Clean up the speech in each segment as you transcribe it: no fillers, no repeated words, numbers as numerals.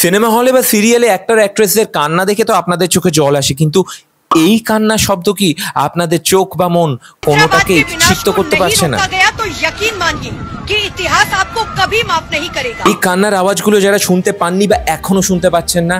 Cinema হলে বা সিরিয়ালে অ্যাক্টর অ্যাক্ট্রেসদের কান্না দেখে তো আপনাদের চোখে জল আসে, কিন্তু এই কান্না শব্দ কি আপনাদের চোখ বা মন কোনোটাকেই সিক্ত করতে পারছে না? এই কান্নার আওয়াজগুলো যারা শুনতে পাননি বা এখনো শুনতে পাচ্ছেন না,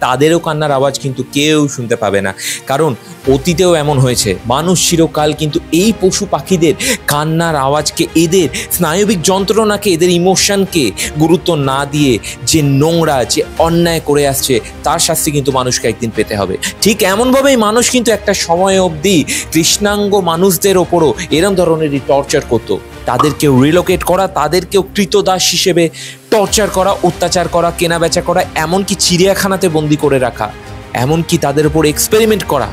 তাদেরও কান্নার আওয়াজ কিন্তু কেউ শুনতে পাবে না। কারণ অতীতেও এমন হয়েছে, মানুষ চিরকাল কিন্তু এই পশু পাখিদের কান্নার আওয়াজকে, এদের স্নায়বিক যন্ত্রণাকে, এদের ইমোশনকে গুরুত্ব না দিয়ে যে নোংরা, যে অন্যায় করে আসছে, তার শাস্তি কিন্তু মানুষকে একদিন পেতে হবে। ঠিক এমনভাবেই মানুষ কিন্তু একটা সময় অবধি কৃষ্ণাঙ্গ মানুষদের ওপরও এরম ধরনেরই টর্চার করতো। তাদেরকেও রিলোকেট করা, তাদেরকেও কৃতদাস হিসেবে টর্চার করা, অত্যাচার করা, কেনাবেচা করা, এমনকি চিড়িয়াখানাতে বন্দি করে রাখা, এমনকি তাদের উপর এক্সপেরিমেন্ট করা,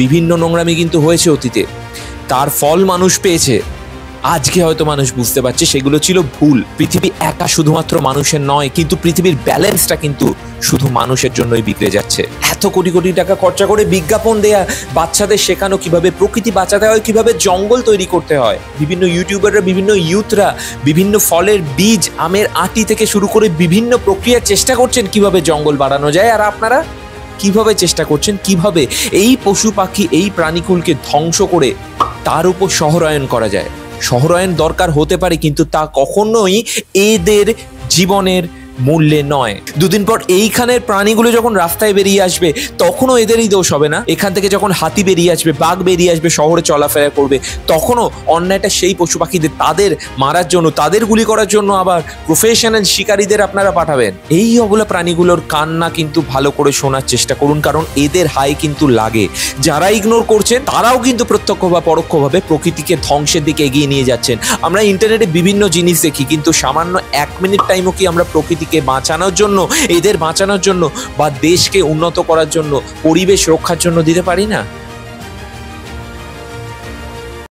বিভিন্ন নোংরামি কিন্তু হয়েছে অতীতে। তার ফল মানুষ পেয়েছে। আজকে হয়তো মানুষ বুঝতে পারছে সেগুলো ছিল ভুল। পৃথিবী একা শুধুমাত্র মানুষের নয়, কিন্তু পৃথিবীর ব্যালেন্সটা কিন্তু শুধু মানুষের জন্যই বিগড়ে যাচ্ছে। এত কোটি কোটি টাকা খরচা করে বিজ্ঞাপন দেয়া, বাচ্চাদের শেখানো কিভাবে প্রকৃতি বাঁচাতে হয়, কিভাবে জঙ্গল তৈরি করতে হয়, বিভিন্ন ইউটিউবাররা, বিভিন্ন ইউথরা বিভিন্ন ফলের বীজ, আমের আটি থেকে শুরু করে বিভিন্ন প্রক্রিয়ার চেষ্টা করছেন কিভাবে জঙ্গল বাড়ানো যায়। আর আপনারা কিভাবে চেষ্টা করছেন কিভাবে এই পশু পাখি, এই প্রাণীকুলকে ধ্বংস করে তার উপর শহরায়ন করা যায়। শহরায়ন দরকার হতে পারে, কিন্তু তা কখনোই এদের জীবনের মূল্যে নয়। দুদিন পর এইখানের প্রাণীগুলো যখন রাস্তায় বেরিয়ে আসবে, তখনও এদেরই দোষ হবে না। এখান থেকে যখন হাতি বেরিয়ে আসবে, বাঘ বেরিয়ে আসবে, শহরে চলাফেরা করবে, তখনও অন্যায়টা সেই পশু পাখিদের, তাদের মারার জন্য, তাদের গুলি করার জন্য আবার প্রফেশনাল শিকারীদের আপনারা পাঠাবেন। এই অবলা প্রাণীগুলোর কান্না কিন্তু ভালো করে শোনার চেষ্টা করুন, কারণ এদের হাই কিন্তু লাগে। যারা ইগনোর করছেন তারাও কিন্তু প্রত্যক্ষ বা পরোক্ষভাবে প্রকৃতিকে ধ্বংসের দিকে এগিয়ে নিয়ে যাচ্ছেন। আমরা ইন্টারনেটে বিভিন্ন জিনিস দেখি, কিন্তু সামান্য 1 মিনিট টাইমও কি আমরা প্রকৃতিকে বাঁচানোর জন্য, এদের বাঁচানোর জন্য বা দেশকে উন্নত করার জন্য, পরিবেশ রক্ষার জন্য দিতে পারি না?